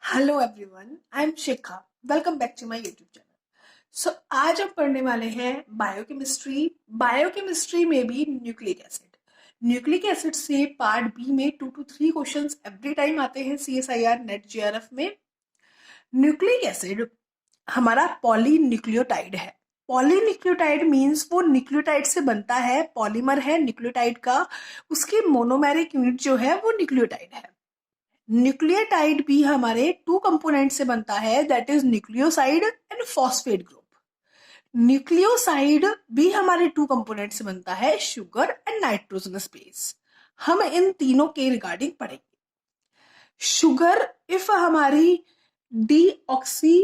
Hello everyone, I am Shikha. Welcome back to my YouTube channel. So आज हम पढ़ने वाले हैं बायोकेमिस्ट्री। बायोकेमिस्ट्री में भी न्यूक्लिक एसिड। न्यूक्लिक एसिड से पार्ट बी में 2 to 3 क्वेश्चंस एवरी टाइम आते हैं CSIR नेट JRF में। न्यूक्लिक एसिड हमारा पॉलीन्यूक्लियोटाइड है। पॉलीन्यूक्लियोटाइड मीन्स वो न्यूक्लियोटाइड से बनता है, पॉलीमर है न्यूक्लियोटाइड का। उसकी मोनोमेरिक यूनिट जो है वो न्यूक्लियोटाइड है। न्यूक्लियोटाइड भी हमारे 2 कंपोनेंट से बनता है, that is nucleoside and phosphate group. Nucleoside भी हमारे 2 कंपोनेंट से बनता है, शुगर एंड नाइट्रोजनस बेस। हम इन तीनों के रिगार्डिंग पढ़ेंगे। शुगर इफ हमारी डीऑक्सी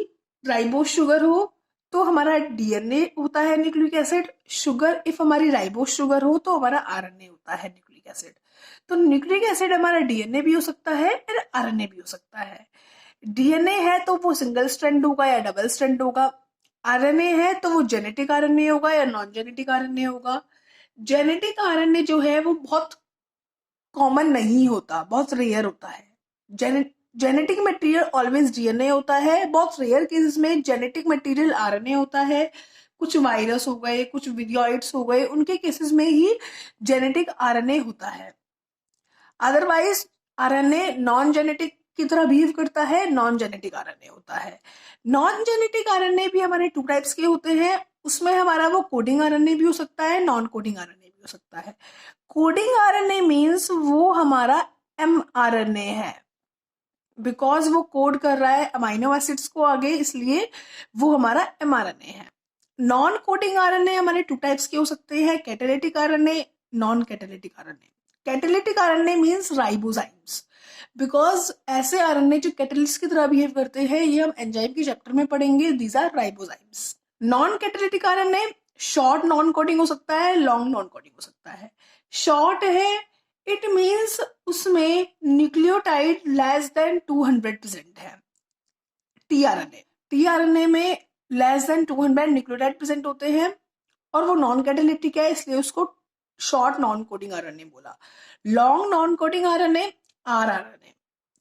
राइबोस शुगर हो तो हमारा डीएनए होता है न्यूक्लिक एसिड। शुगर इफ हमारी राइबोस शुगर हो तो हमारा आरएनए होता है न्यूक्लिक एसिड। तो न्यूक्लिक एसिड हमारा डीएनए भी हो सकता है और आरएनए भी हो सकता है। डीएनए है तो वो सिंगल स्ट्रैंड होगा या डबल स्ट्रैंड होगा। आरएनए है तो वो जेनेटिक आरएनए होगा या नॉन जेनेटिक आरएनए होगा। जेनेटिक आरएनए जो है वो बहुत कॉमन नहीं होता, बहुत रेयर होता है। जेनेटिक मटेरियल ऑलवेज डीएनए होता है। बहुत रेयर केसेस में जेनेटिक मटेरियल आरएनए होता है। कुछ वायरस हो गए, कुछ विरियोइड्स हो गए, उनके केसेस में ही जेनेटिक आरएनए होता है। अदरवाइज आरएनए नॉन जेनेटिक की तरह बिहेव करता है, नॉन जेनेटिक आरएनए होता है। नॉन जेनेटिक आरएनए भी हमारे 2 टाइप्स के होते हैं। उसमें हमारा वो कोडिंग आरएनए भी हो सकता है, नॉन कोडिंग आरएनए भी हो सकता है। कोडिंग आरएनए मीन्स वो हमारा mRNA है, बिकॉज वो कोड कर रहा है अमाइनो एसिड्स को आगे, इसलिए वो हमारा mRNA है। नॉन कोडिंग आरएनए हमारे 2 टाइप्स के हो सकते हैं, catalytic RNA, non catalytic RNA. Catalytic RNA means ribozymes, because ऐसे आरएनए जो कैटलिस्ट की तरह बिहेव करते हैं, ये हम एंजाइम के चैप्टर में पढ़ेंगे, these are ribozymes. Non catalytic RNA short non coding हो सकता है, लॉन्ग नॉन कोडिंग हो सकता है। शॉर्ट है, इट मीन्स उसमें न्यूक्लियोटाइड लेस देन 200% है। टीआरएनए में लेस देन 200 न्यूक्लियोटाइड प्रेजेंट होते हैं और वो नॉन कैटालिटिक है, इसलिए उसको शॉर्ट नॉन कोडिंग आरएनए बोला। Long non coding RNA rRNA,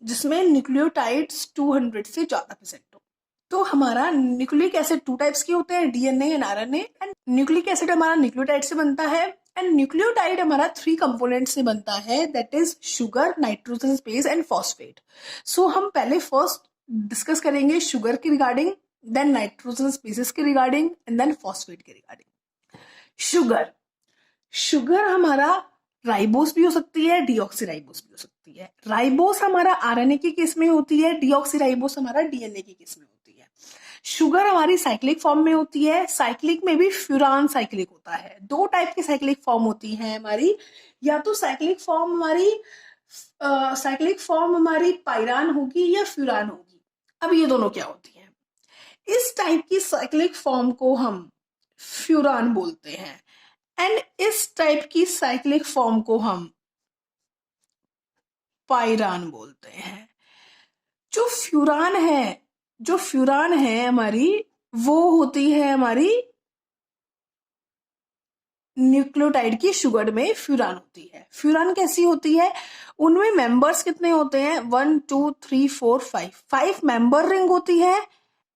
जिसमें न्यूक्लियोटाइड्स 200 से ज्यादा प्रेजेंट हो। तो हमारा न्यूक्लिक एसिड 2 टाइप्स के होते हैं, DNA and RNA. And nucleic acid हमारा न्यूक्लियोटाइड से बनता है एंड न्यूक्लियोटाइड हमारा 3 कंपोनेंट से बनता है, that is sugar, nitrogen base and phosphate. So हम पहले फर्स्ट डिस्कस करेंगे शुगर के रिगार्डिंग, देन नाइट्रोजन बेसिस के रिगार्डिंग एंड देन फॉस्फेट के रिगार्डिंग। शुगर शुगर हमारा राइबोस भी हो सकती है, डीऑक्सीराइबोस भी हो सकती है। राइबोस हमारा आरएनए के केस में होती है, डीऑक्सीराइबोस हमारा डीएनए के केस में होती है। शुगर हमारी साइक्लिक फॉर्म में होती है, साइक्लिक में भी फ्यूरान साइक्लिक होता है। 2 टाइप की साइक्लिक फॉर्म होती है हमारी, या तो साइक्लिक फॉर्म हमारी पायरान होगी या फ्यूरान होगी। अब ये दोनों क्या होती है? इस टाइप की साइक्लिक फॉर्म को हम फ्यूरान बोलते हैं एंड इस टाइप की साइक्लिक फॉर्म को हम पायरान बोलते हैं। जो फ्यूरान है हमारी, वो होती है हमारी न्यूक्लियोटाइड की शुगर में फ्यूरान होती है। फ्यूरान कैसी होती है? उनमें मेंबर्स कितने होते हैं? 1 2 3 4 5 मेंबर रिंग होती है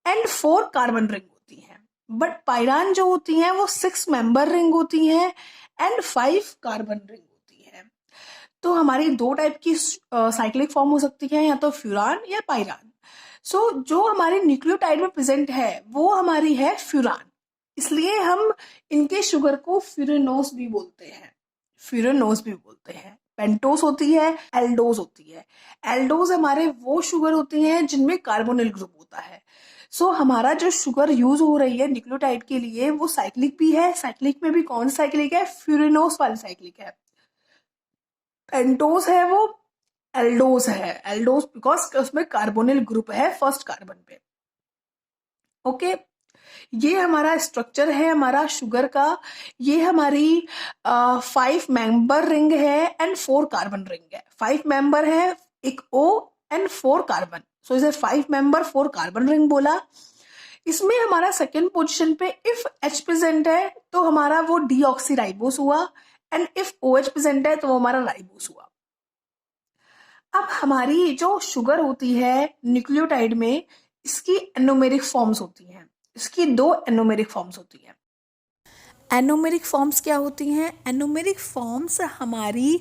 एंड 4 कार्बन रिंग होती है। बट पायरान जो होती है वो 6 मेंबर रिंग होती है एंड 5 कार्बन रिंग होती है। तो हमारी 2 टाइप की साइक्लिक फॉर्म हो सकती है, या तो फ्यूरान या पायरान। सो जो हमारे न्यूक्लियोटाइड में प्रेजेंट है वो हमारी है फ्यूरान, इसलिए हम इनके शुगर को फ्यूरेनोस भी बोलते हैं। पेंटोस होती है, एल्डोज होती है। एल्डोज हमारे वो शुगर होती हैं जिनमें कार्बोनिल ग्रुप होता है। सो हमारा जो शुगर यूज हो रही है न्यूक्लियोटाइड के लिए वो साइक्लिक भी है। साइक्लिक में भी कौन साइक्लिक है? फ्यूरेनोस वाली साइक्लिक है। पेंटोस है वो एल्डोस बिकॉज उसमें कार्बोनिल ग्रुप है फर्स्ट कार्बन पे। ओके, ये हमारा स्ट्रक्चर है हमारा शुगर का। ये हमारी 5 मेंबर रिंग है एंड 4 कार्बन रिंग है। 5 मेंबर है, एक O एंड 4 कार्बन, सो इसे 5 मेंबर 4 कार्बन रिंग बोला। इसमें हमारा सेकेंड पोजीशन पे इफ H प्रेजेंट है तो हमारा वो डीऑक्सीराइबोस हुआ एंड इफ OH प्रेजेंट है तो वो हमारा राइबोस हुआ। अब हमारी जो शुगर होती है न्यूक्लियोटाइड में, इसकी एनोमेरिक फॉर्म्स होती हैं। इसकी 2 एनोमेरिक फॉर्म्स होती हैं। एनोमेरिक फॉर्म्स क्या होती हैं? एनोमेरिक फॉर्म्स हमारी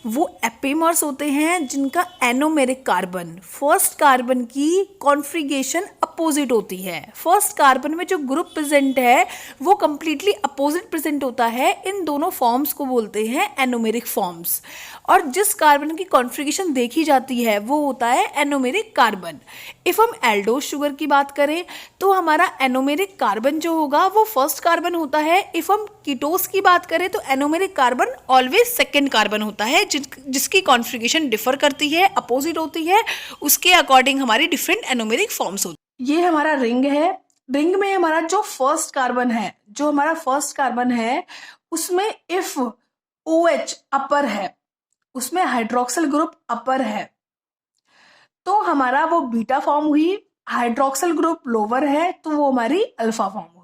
वो एपिमर्स होते हैं जिनका एनोमेरिक कार्बन, फर्स्ट कार्बन की कॉन्फ़िगरेशन अपोजिट होती है। फर्स्ट कार्बन में जो ग्रुप प्रेजेंट है वो कंप्लीटली अपोजिट प्रेजेंट होता है। इन दोनों फॉर्म्स को बोलते हैं एनोमेरिक फॉर्म्स। और जिस कार्बन की कॉन्फ़िगरेशन देखी जाती है वो होता है एनोमेरिक कार्बन। इफ़ हम एल्डोस शुगर की बात करें तो हमारा एनोमेरिक कार्बन जो होगा वो फर्स्ट कार्बन होता है। इफ़ हम कीटोस की बात करें तो anomeric carbon always second carbon होता है, जिसकी कॉन्फ़िगरेशन डिफर करती है, अपोजिट होती है, उसके अकॉर्डिंग हमारी डिफरेंट एनोमेरिक फॉर्म्स होती है। ये हमारा रिंग है। रिंग में हमारा जो फर्स्ट कार्बन है, उसमें इफ OH अपर है, उसमें हाइड्रोक्सिल ग्रुप अपर है, तो हमारा वो बीटा फॉर्म हुई। हाइड्रोक्सिल ग्रुप लोअर है तो वो हमारी अल्फा फॉर्म हुई।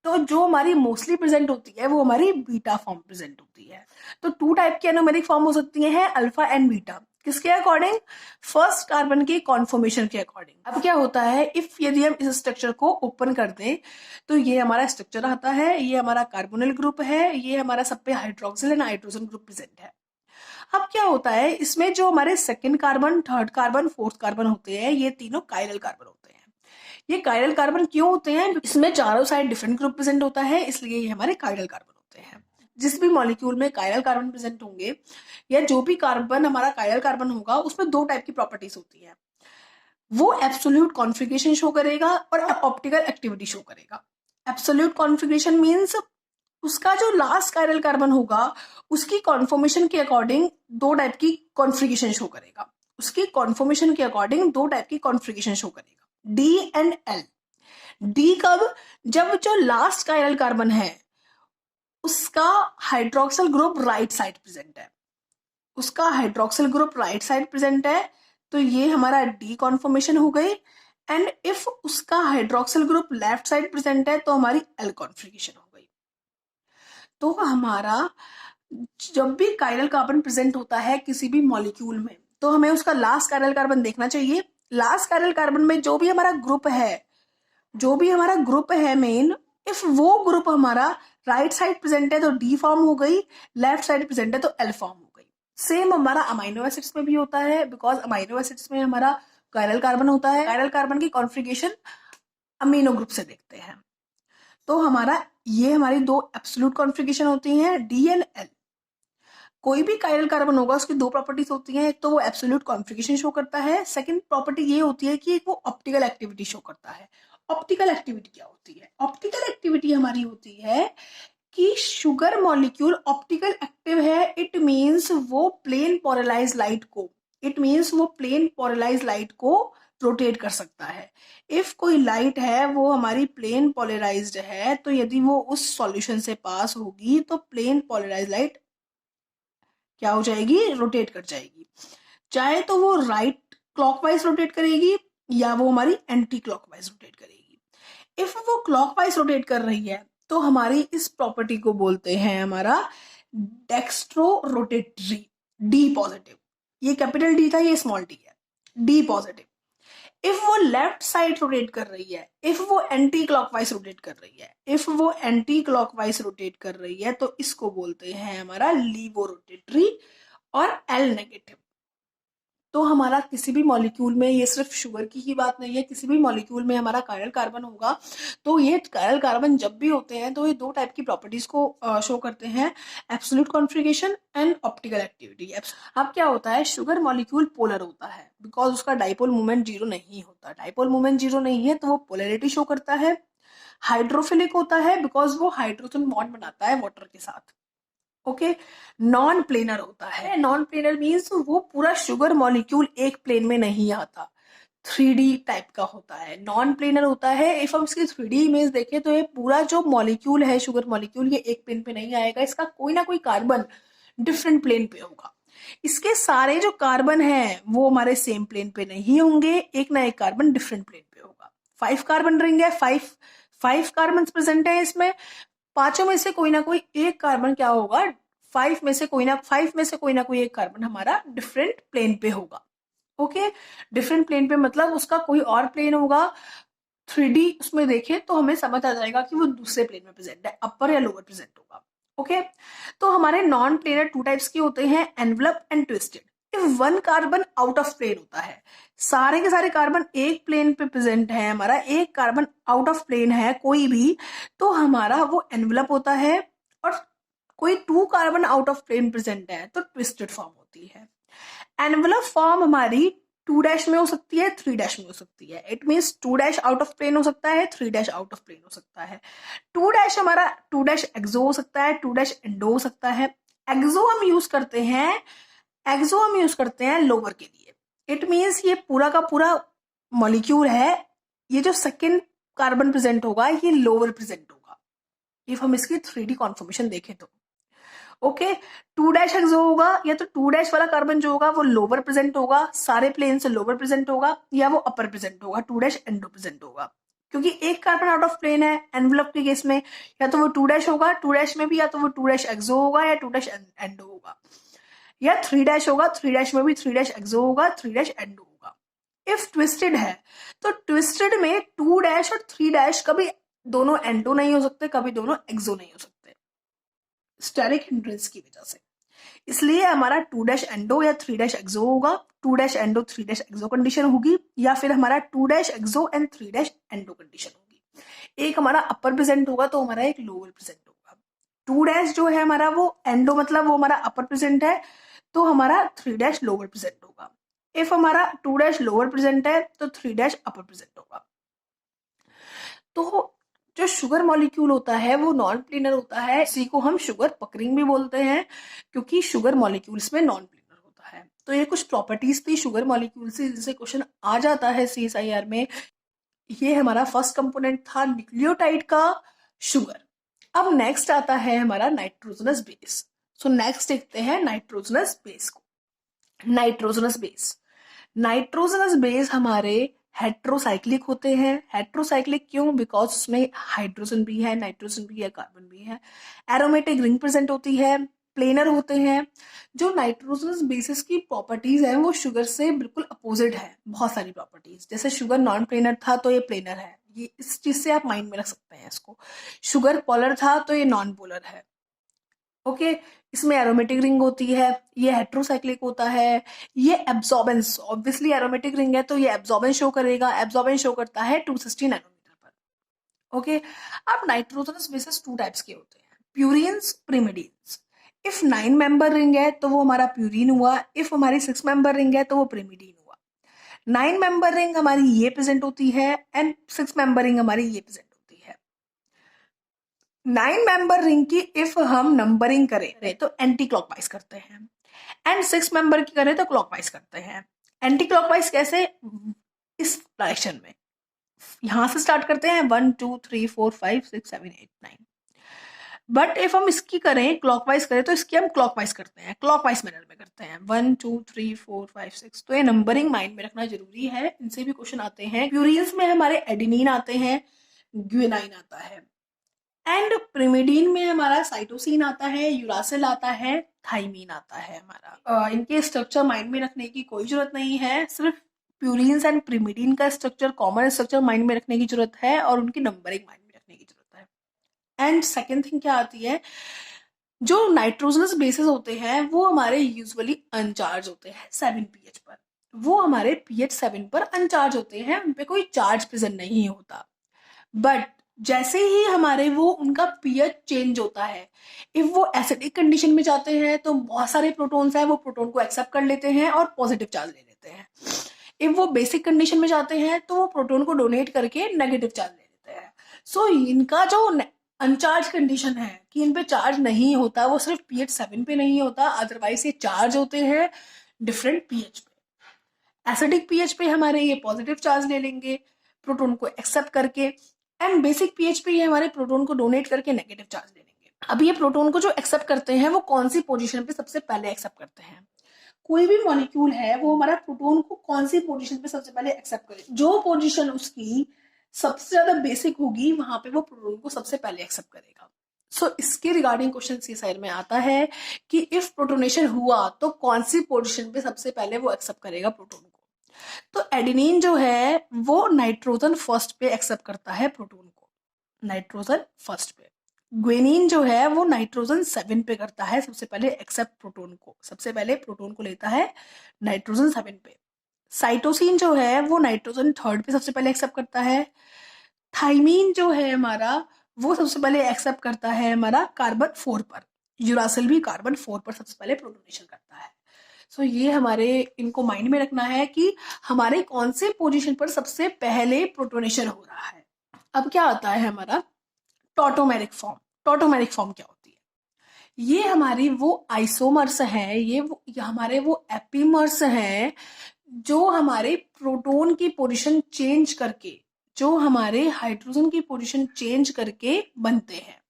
तो जो हमारी मोस्टली प्रेजेंट होती है वो हमारी बीटा फॉर्म प्रेजेंट होती है। तो 2 टाइप की एनोमेरिक फॉर्म हो सकती हैं, अल्फा एंड बीटा। किसके अकॉर्डिंग? फर्स्ट कार्बन की कॉन्फॉर्मेशन के अकॉर्डिंग। अब क्या होता है, इफ यदि हम इस स्ट्रक्चर को ओपन कर दें तो ये हमारा स्ट्रक्चर आता है, ये हमारा कार्बोनिल ग्रुप है, ये हमारा सब पे hydroxyl and hydrogen group present है। अब क्या होता है, इसमें जो हमारे second carbon, third carbon, fourth carbon होते हैं, ये तीनों कायरल कार्बन होते हैं। ये कायरल कार्बन क्यों होते हैं? इसमें चारों साइड डिफरेंट ग्रुप प्रेजेंट होता है, इसलिए ये हमारे कायरल कार्बन होते हैं। जिस भी मॉलिक्यूल में कायरल कार्बन प्रेजेंट होंगे या जो भी कार्बन हमारा कायरल कार्बन होगा, उसमें 2 टाइप की प्रॉपर्टीज होती है। वो एब्सोल्यूट कॉन्फ़िगरेशन शो करेगा और ऑप्टिकल एक्टिविटी शो करेगा। एब्सोल्यूट कॉन्फ़िगरेशन मीन्स उसका जो लास्ट कायरल कार्बन होगा उसकी कॉन्फॉर्मेशन के अकॉर्डिंग 2 टाइप की कॉन्फ़िगरेशन शो करेगा। उसकी कॉन्फॉर्मेशन के अकॉर्डिंग 2 टाइप की कॉन्फ़िगरेशन शो करेगा, डी एंड एल। डी कब? जब जो लास्ट कायरल कार्बन है उसका hydroxyl group right side present है, तो ये हमारा डी कॉन्फॉर्मेशन हो गई। एंड इफ उसका hydroxyl group left side present है तो हमारी एल कॉन्फिगरेशन हो गई। तो हमारा जब भी कायरल कार्बन प्रेजेंट होता है किसी भी मॉलिक्यूल में, तो हमें उसका लास्ट कायरल कार्बन देखना चाहिए। लास्ट कायरल कार्बन में जो भी हमारा ग्रुप है मेन, इफ वो ग्रुप हमारा राइट साइड प्रेजेंट है तो डी फॉर्म हो गई, लेफ्ट साइड प्रेजेंट है तो एल फॉर्म हो गई। सेम हमारा अमाइनो एसिड्स में भी होता है, बिकॉज अमाइनो एसिड्स में हमारा कायरल कार्बन होता है। कायरल कार्बन की कॉन्फ़िगरेशन अमीनो ग्रुप से देखते हैं। तो ये हमारी 2 एब्सोल्यूट कॉन्फ़िगरेशन होती हैं, डी एंड एल। कोई भी कायरल कार्बन होगा उसकी 2 प्रॉपर्टीज होती हैं, एक तो वो एब्सोल्यूट कॉन्फ़िगरेशन शो करता है, सेकंड प्रॉपर्टी ये होती है कि वो ऑप्टिकल एक्टिविटी शो करता है। ऑप्टिकल एक्टिविटी क्या होती है? ऑप्टिकल एक्टिविटी हमारी होती है कि शुगर मॉलिक्यूल ऑप्टिकल एक्टिव है। इट मीन्स वो प्लेन पोलराइज्ड लाइट को रोटेट कर सकता है। इफ कोई लाइट है वो हमारी प्लेन पोलराइज्ड है, तो यदि वो उस सॉल्यूशन से पास होगी तो प्लेन पोलराइज्ड लाइट क्या हो जाएगी? रोटेट कर जाएगी। चाहे तो वो राइट क्लॉकवाइज रोटेट करेगी या वो हमारी एंटी क्लॉकवाइज रोटेट करेगी। इफ वो क्लॉकवाइज रोटेट कर रही है तो हमारी इस प्रॉपर्टी को बोलते हैं हमारा डेक्स्ट्रो रोटेटरी, डी पॉजिटिव। ये कैपिटल डी था, ये स्मॉल डी है, डी पॉजिटिव। इफ वो लेफ्ट साइड रोटेट कर रही है, इफ वो एंटी क्लॉकवाइज रोटेट कर रही है, तो इसको बोलते हैं हमारा लीवो रोटेटरी और एल नेगेटिव। तो हमारा किसी भी मॉलिक्यूल में, ये सिर्फ शुगर की ही बात नहीं है, किसी भी मॉलिक्यूल में हमारा कायरल कार्बन होगा तो ये कायरल कार्बन जब भी होते हैं तो ये 2 टाइप की प्रॉपर्टीज को शो करते हैं, absolute configuration and optical activity. अब क्या होता है, शुगर मॉलिक्यूल पोलर होता है बिकॉज उसका डाइपोल मोमेंट 0 नहीं होता। डाइपोल मोमेंट 0 नहीं है तो वो पोलैरिटी शो करता है। हाइड्रोफिलिक होता है बिकॉज वो हाइड्रोजन बॉन्ड बनाता है वाटर के साथ। ओके, नॉन प्लेनर होता है। नॉन प्लेनर मीन्स वो पूरा शुगर मॉलिक्यूल एक प्लेन में नहीं आता, 3D टाइप का होता है। नॉन प्लेनर होता है। इफ हम इसकी 3D इमेज देखें तो ये पूरा जो मॉलिक्यूल है, शुगर मॉलिक्यूल, ये एक प्लेन पे नहीं आएगा, इसका कोई ना कोई कार्बन डिफरेंट प्लेन पे होगा। इसके सारे जो कार्बन है वो हमारे सेम प्लेन पे नहीं होंगे, एक ना एक कार्बन डिफरेंट प्लेन पे होगा। 5 कार्बन रिंग है, 5 कार्बन प्रेजेंट है इसमें, 5 में से कोई ना कोई एक कार्बन क्या होगा? फाइव में से कोई ना कोई एक कार्बन हमारा डिफरेंट प्लेन पे होगा। ओके, डिफरेंट प्लेन पे मतलब उसका कोई और प्लेन होगा। 3D उसमें देखें तो हमें समझ आ जाएगा कि वो दूसरे प्लेन में प्रेजेंट है, अपर या लोअर प्रेजेंट होगा। ओके, तो हमारे नॉन प्लेनर टू टाइप्स के होते हैं, envelope and twisted. If one carbon out of plane होता है, सारे के सारे कार्बन एक प्लेन पे प्रेजेंट है, हमारा एक कार्बन आउट ऑफ प्लेन है कोई भी, तो हमारा वो एनवलप होता है। और कोई two carbon out of plane present है तो ट्विस्टेड फॉर्म होती है। एनवलप फॉर्म हमारी 2' में हो सकती है, 3' में हो सकती है। It means 2' out of plane हो सकता है, 3' आउट ऑफ प्लेन हो सकता है। 2' हमारा 2' एक्सो हो सकता है, 2' एंडो हो सकता है। एक्सो हम यूज करते हैं लोअर के लिए। इट मीन्स ये पूरा का पूरा मॉलिक्यूल है, ये जो सेकेंड कार्बन प्रेजेंट होगा ये लोअर प्रेजेंट होगा, इफ हम इसकी 3D कॉन्फॉर्मेशन देखें तो। ओके, 2' एक्सो होगा, या तो 2' वाला कार्बन जो होगा वो लोअर प्रेजेंट होगा, सारे प्लेन से लोअर प्रेजेंट होगा, या वो अपर प्रेजेंट होगा, 2' एंडो प्रेजेंट होगा। क्योंकि एक कार्बन आउट ऑफ प्लेन है एनवलप के केस में, या तो वो 2' होगा 2' में भी, या तो वो 2' एक्सो होगा या 2' एंडो होगा, या 3' होगा 3' में भी 3' एक्सो होगा 3' एंडो होगा। इफ ट्विस्टेड है तो ट्विस्टेड में 2' और 3' कभी दोनों एंडो नहीं हो सकते, कभी दोनों एक्सो नहीं हो सकते, स्टेरिक हिंड्रेंस की वजह से। इसलिए हमारा 2' एंडो या 3' एक्सो होगा, 2' एंडो 3' एक्सो कंडीशन होगी, या फिर हमारा 2' एक्सो एंड 3' एंडो कंडीशन होगी। एक हमारा अपर प्रेजेंट होगा तो हमारा एक लोअर प्रेजेंट होगा। 2' जो है हमारा वो एंडो मतलब वो हमारा अपर प्रेजेंट है, तो हमारा 3' लोअर प्रेजेंट होगा। इफ हमारा 2' लोअर प्रेजेंट है तो 3' अपर प्रेजेंट होगा। तो जो शुगर मॉलिक्यूल होता है वो नॉन प्लेनर होता है, इसी को हम शुगर पकरिंग भी बोलते हैं, क्योंकि शुगर मॉलिक्यूल्स में नॉन प्लेनर होता है। तो ये कुछ प्रॉपर्टीज थी शुगर मॉलिक्यूल से जिनसे क्वेश्चन आ जाता है CSIR में। ये हमारा फर्स्ट कंपोनेंट था न्यूक्लियोटाइड का, शुगर। अब नेक्स्ट आता है हमारा नाइट्रोजनस बेस। सो नेक्स्ट देखते हैं नाइट्रोजनस बेस को। नाइट्रोजनस बेस हमारे हेट्रोसाइक्लिक होते हैं। हेट्रोसाइक्लिक क्यों? बिकॉज उसमें हाइड्रोजन भी है, नाइट्रोजन भी है, कार्बन भी है। एरोमेटिक रिंग प्रेजेंट होती है, प्लेनर होते हैं। जो नाइट्रोजनस बेसिस की प्रॉपर्टीज है वो शुगर से बिल्कुल अपोजिट है, बहुत सारी प्रॉपर्टीज। जैसे शुगर नॉन प्लेनर था तो ये प्लेनर है, ये इस चीज से आप माइंड में रख सकते हैं इसको। शुगर पोलर था तो ये नॉन पोलर है। ओके, इसमें एरोमेटिक रिंग होती है, ये हेट्रोसाइक्लिक होता है। ये एब्जॉर्बेंस, ऑब्वियसली एरोमेटिक रिंग है तो ये एब्जॉर्बेंस शो करेगा, एब्जॉर्बेंस शो करता है 260 नैनोमीटर पर। ओके, अब नाइट्रोजनस बेसिस टू टाइप्स के होते हैं, प्यूरिन्स, प्रिमिडीन्स। इफ 9 मेंबर रिंग है तो वो हमारा प्यूरिन हुआ, इफ हमारी 6 मेंबर रिंग है तो वो प्रिमिडीन हुआ। 9 मेंबर रिंग हमारी ये प्रेजेंट होती है एंड 6 मेंबर रिंग हमारी ये प्रेजेंट होती है। 9 मेंबर रिंग की इफ हम नंबरिंग करें तो एंटी क्लॉकवाइज करते हैं, एंड 6 मेंबर की करें तो क्लॉकवाइज करते हैं। एंटी क्लॉकवाइज कैसे? इस डायरेक्शन में, यहां से स्टार्ट करते हैं 1 2 3 4 5 6 7 8 9। बट इफ हम इसकी करें क्लॉकवाइज करें तो इसकी हम क्लॉकवाइज करते हैं, क्लॉकवाइज मैनर में करते हैं 1 2 3 4 5 6। तो ये नंबरिंग माइंड में रखना जरूरी है, इनसे भी क्वेश्चन आते हैं। प्यूरिन्स में हमारे एडिनिन आते हैं, ग्वेनाइन आता है, एंड प्रिमिडीन में हमारा साइटोसिन आता है, यूरासिल आता है, थाइमीन आता है हमारा। इनके स्ट्रक्चर माइंड में रखने की कोई जरूरत नहीं है, सिर्फ प्यूरिन्स एंड प्रिमिडीन का स्ट्रक्चर, कॉमन स्ट्रक्चर माइंड में रखने की जरूरत है और उनकी नंबरिंग माइंड में रखने की जरूरत है। एंड सेकेंड थिंग क्या आती है, जो नाइट्रोजनस बेसिस होते हैं वो हमारे यूजुअली अनचार्ज होते हैं 7 pH पर। वो हमारे pH 7 पर अनचार्ज होते हैं, उनपे कोई चार्ज प्रेजेंट नहीं होता। बट जैसे ही हमारे वो उनका pH चेंज होता है, इफ वो एसिडिक कंडीशन में जाते हैं तो बहुत सारे प्रोटॉन्स हैं वो प्रोटॉन को एक्सेप्ट कर लेते हैं और पॉजिटिव चार्ज ले लेते हैं। इफ वो बेसिक कंडीशन में जाते हैं तो वो प्रोटॉन को डोनेट करके नेगेटिव चार्ज ले लेते हैं। सो इनका जो अनचार्ज कंडीशन है कि इन पे चार्ज नहीं होता, वो सिर्फ pH 7 पे नहीं होता, अदरवाइज ये चार्ज होते हैं डिफरेंट pH पे। एसिडिक pH पे हमारे ये पॉजिटिव चार्ज ले लेंगे प्रोटॉन को एक्सेप्ट करके, एंड बेसिक pH पे ये हमारे प्रोटॉन को डोनेट करके नेगेटिव चार्ज ले लेंगे। अब ये प्रोटॉन को जो एक्सेप्ट करते हैं वो कौन सी पोजीशन पे सबसे पहले एक्सेप्ट करते हैं? कोई भी मॉलिक्यूल है वो हमारा प्रोटॉन को कौन सी पोजीशन पे सबसे पहले एक्सेप्ट करे, जो पोजीशन उसकी सबसे ज्यादा बेसिक होगी वहां पे वो प्रोटॉन को सबसे पहले एक्सेप्ट करेगा। सो इसके रिगार्डिंग क्वेश्चन ये साइड में आता है कि इफ प्रोटोनेशन हुआ तो कौन सी पोजीशन पे सबसे पहले वो एक्सेप्ट करेगा प्रोटोन को। तो एडेनिन जो है वो नाइट्रोजन फर्स्ट पे एक्सेप्ट करता है प्रोटोन को, नाइट्रोजन फर्स्ट पे। ग्वेनिन जो है वो नाइट्रोजन 7 पे करता है सबसे पहले एक्सेप्ट प्रोटोन को, सबसे पहले प्रोटोन को लेता है नाइट्रोजन 7 पे। साइटोसिन जो है वो नाइट्रोजन 3rd पे सबसे पहले एक्सेप्ट करता है। थाइमीन जो है हमारा वो सबसे पहले एक्सेप्ट करता है हमारा कार्बन 4 पर। यूरासिल भी कार्बन 4 पर सबसे पहले प्रोटोनेशन करता है। सो ये हमारे इनको माइंड में रखना है कि हमारे कौन से पोजीशन पर सबसे पहले प्रोटोनेशन हो रहा है। अब क्या आता है हमारा टॉटोमेरिक फॉर्म। टॉटोमेरिक फॉर्म क्या होती है? ये हमारी वो आइसोमर्स हैं, ये हमारे वो एपीमर्स हैं जो हमारे प्रोटोन की पोजीशन चेंज करके, जो हमारे हाइड्रोजन की पोजीशन चेंज करके बनते हैं।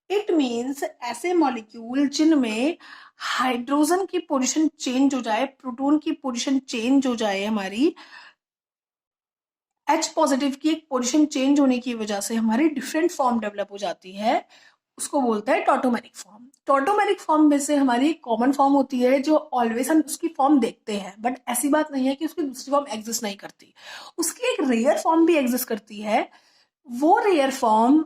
इट मीन्स ऐसे मॉलिक्यूल जिनमें हाइड्रोजन की पोजीशन चेंज हो जाए, प्रोटोन की पोजीशन चेंज हो जाए, हमारी H पॉजिटिव की एक पोजीशन चेंज होने की वजह से हमारी डिफरेंट फॉर्म डेवलप हो जाती है, उसको बोलते हैं टॉटोमेरिक फॉर्म। टॉटोमेरिक फॉर्म में से हमारी कॉमन फॉर्म होती है जो ऑलवेज हम उसकी फॉर्म देखते हैं, बट ऐसी बात नहीं है कि उसकी दूसरी फॉर्म एग्जिस्ट नहीं करती, उसकी एक रेयर फॉर्म भी एग्जिस्ट करती है। वो रेयर फॉर्म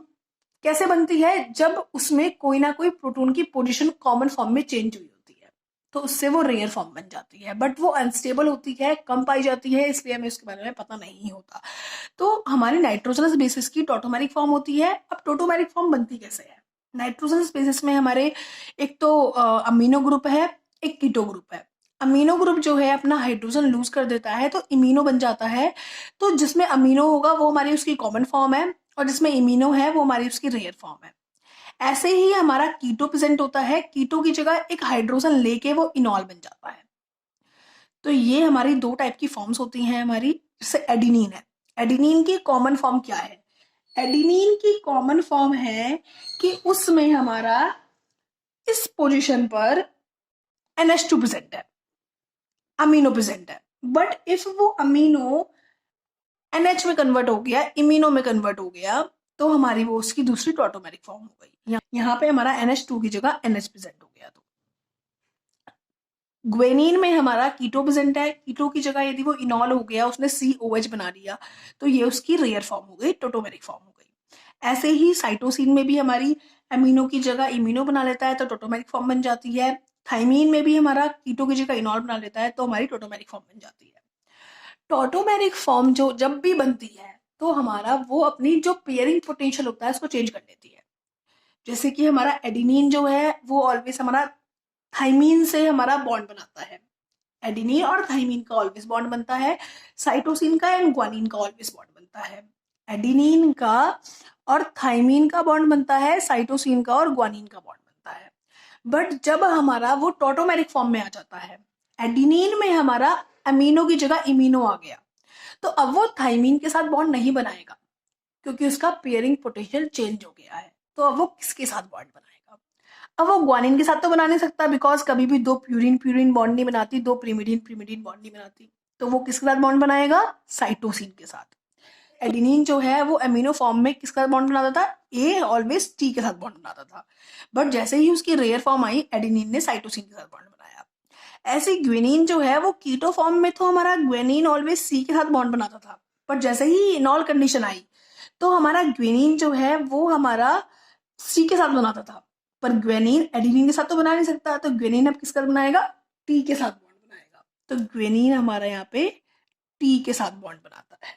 कैसे बनती है? जब उसमें कोई ना कोई प्रोटोन की पोजीशन कॉमन फॉर्म में चेंज हुई होती है, तो उससे वो रेयर फॉर्म बन जाती है, बट वो अनस्टेबल होती है, कम पाई जाती है, इसलिए हमें उसके बारे में पता नहीं होता। तो हमारी नाइट्रोजनस बेसिस की टॉटोमेरिक फॉर्म होती है। अब टोटोमेरिक फॉर्म बनती कैसे है? नाइट्रोजनस बेसिस में हमारे एक तो अमीनो ग्रुप है, एक कीटो ग्रुप है। अमीनो ग्रुप जो है अपना हाइड्रोजन लूज कर देता है तो इमीनो बन जाता है। तो जिसमें अमीनो होगा वो हमारी उसकी कॉमन फॉर्म है, और जिसमें इमीनो है वो हमारी उसकी रेयर फॉर्म है। ऐसे ही हमारा कीटो प्रेजेंट होता है, कीटो की जगह एक हाइड्रोजन लेके वो इनॉल बन जाता है। तो ये हमारी दो टाइप की फॉर्म्स होती हैं हमारी। जैसे एडिनिन है, एडिनिन की कॉमन फॉर्म क्या है? एडिनिन की कॉमन फॉर्म है कि उसमें हमारा इस पोजीशन पर NH2 प्रेजेंट है, अमीनो प्रेजेंट है, बट इफ वो अमीनो NH में कन्वर्ट हो गया, इमीनो में कन्वर्ट हो गया, तो हमारी वो उसकी दूसरी टॉटोमेरिक फॉर्म हो गई। यहाँ पे हमारा NH2 की जगह NH प्रेजेंट हो गया। तो ग्वेनिन में हमारा कीटो प्रेजेंट है, कीटो की जगह यदि वो इनॉल हो गया, उसने COH बना लिया, तो ये उसकी रेयर फॉर्म हो गई, टोटोमेरिक फॉर्म हो गई। ऐसे ही साइटोसिन में भी हमारी अमीनो की जगह इमीनो बना लेता है तो टोटोमेरिक फॉर्म बन जाती है। थाइमीन में भी हमारा कीटो की जगह इनॉल बना लेता है तो हमारी टोटोमेरिक फॉर्म बन जाती है। टोटोमेरिक फॉर्म जो जब भी बनती है तो हमारा वो अपनी जो पेयरिंग पोटेंशियल होता है उसको चेंज कर लेती है। जैसे कि हमारा एडिनिन जो है वो ऑलवेज हमारा थाइमीन से हमारा बॉन्ड बनाता है, एडिनिन और थाइमीन का ऑलवेज बॉन्ड बनता है। साइटोसिन का एंड ग्वानिन का ऑलवेज बॉन्ड बनता है। एडिनिन का और थाइमीन का बॉन्ड बनता है, साइटोसिन का और ग्वानिन का बॉन्ड बनता है। बट जब हमारा वो टोटोमेरिक फॉर्म में आ जाता है, एडिनिन में हमारा अमीनो की जगह इमीनो आ गया, तो अब वो थाइमीन के साथ बॉन्ड नहीं बनाएगा क्योंकि उसका पेयरिंग पोटेंशियल चेंज हो गया है। तो अब वो किसके साथ बॉन्ड बनाएगा? अब वो ग्वानिन के साथ तो बना नहीं सकता, बिकॉज कभी भी दो प्यूरिन प्यूरिन बॉन्ड नहीं बनाती, दो प्रीमिडीन प्रीमिडीन बॉन्ड नहीं बनाती। तो वो किसके साथ बॉन्ड बनाएगा? साइटोसिन के साथ। एडिनिन जो है वो अमीनो फॉर्म में किसके साथ बॉन्ड बनाता था? ए ऑलवेज टी के साथ बॉन्ड बनाता था, बट जैसे ही उसकी रेयर फॉर्म आई, एडिनिन ने साइटोसिन के साथ बॉन्ड बनाया। ऐसे ग्वेनिन जो है वो कीटो फॉर्म में तो हमारा ग्वेनिन ऑलवेज सी के साथ बॉन्ड बनाता था, बट जैसे ही इनॉल कंडीशन आई तो हमारा ग्वेनिन जो है वो हमारा सी के साथ बनाता था, पर ग्वेनिन एडिनिन के साथ तो बना नहीं सकता, तो ग्वेनिन अब किसके साथ बनाएगा? टी के साथ बॉन्ड बनाएगा। तो ग्वेनिन हमारा यहाँ पे टी के साथ बॉन्ड बनाता है।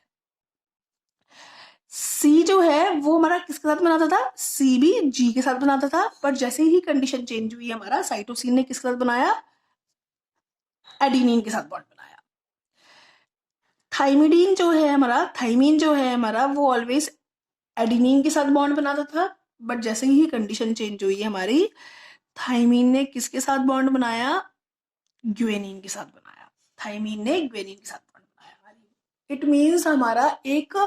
सी जो है वो हमारा किसके साथ बनाता था? सी भी जी के साथ बनाता था, पर जैसे ही कंडीशन चेंज हुई हमारा साइटोसिन ने किसके साथ बनाया? एडिनिन के साथ बॉन्ड बनाया। थाइमिडीन जो है हमारा, थाइमीन जो है हमारा वो ऑलवेज एडिनिन के साथ बॉन्ड बनाता था, बट जैसे ही कंडीशन चेंज हुई हमारी, थाइमीन ने किसके साथ बॉन्ड बनाया? ग्वेनिन के साथ बनाया। थाइमीन ने ग्वेनिन के साथ बॉन्ड बनाया। इट मीन्स हमारा एक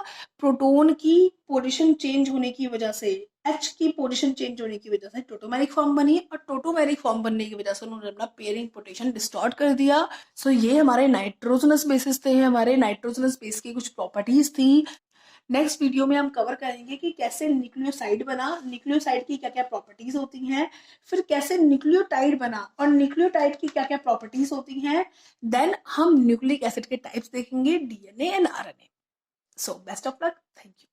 प्रोटोन की पोजीशन चेंज होने की वजह से, H की पोजीशन चेंज होने की वजह से टोटोमेरिक फॉर्म बनी, और टोटोमेरिक फॉर्म बनने की वजह से उन्होंने अपना पेयरिंग पोटेंशियल डिस्टॉर्ट कर दिया। सो ये हमारे नाइट्रोजनस बेसिस थे, हमारे नाइट्रोजनस बेस की कुछ प्रॉपर्टीज थी। नेक्स्ट वीडियो में हम कवर करेंगे कि कैसे न्यूक्लियोसाइड बना, न्यूक्लियोसाइड की क्या क्या प्रॉपर्टीज होती हैं, फिर कैसे न्यूक्लियोटाइड बना और न्यूक्लियोटाइड की क्या क्या प्रॉपर्टीज होती हैं। देन हम न्यूक्लिक एसिड के टाइप्स देखेंगे, DNA and RNA. So best of luck, thank you.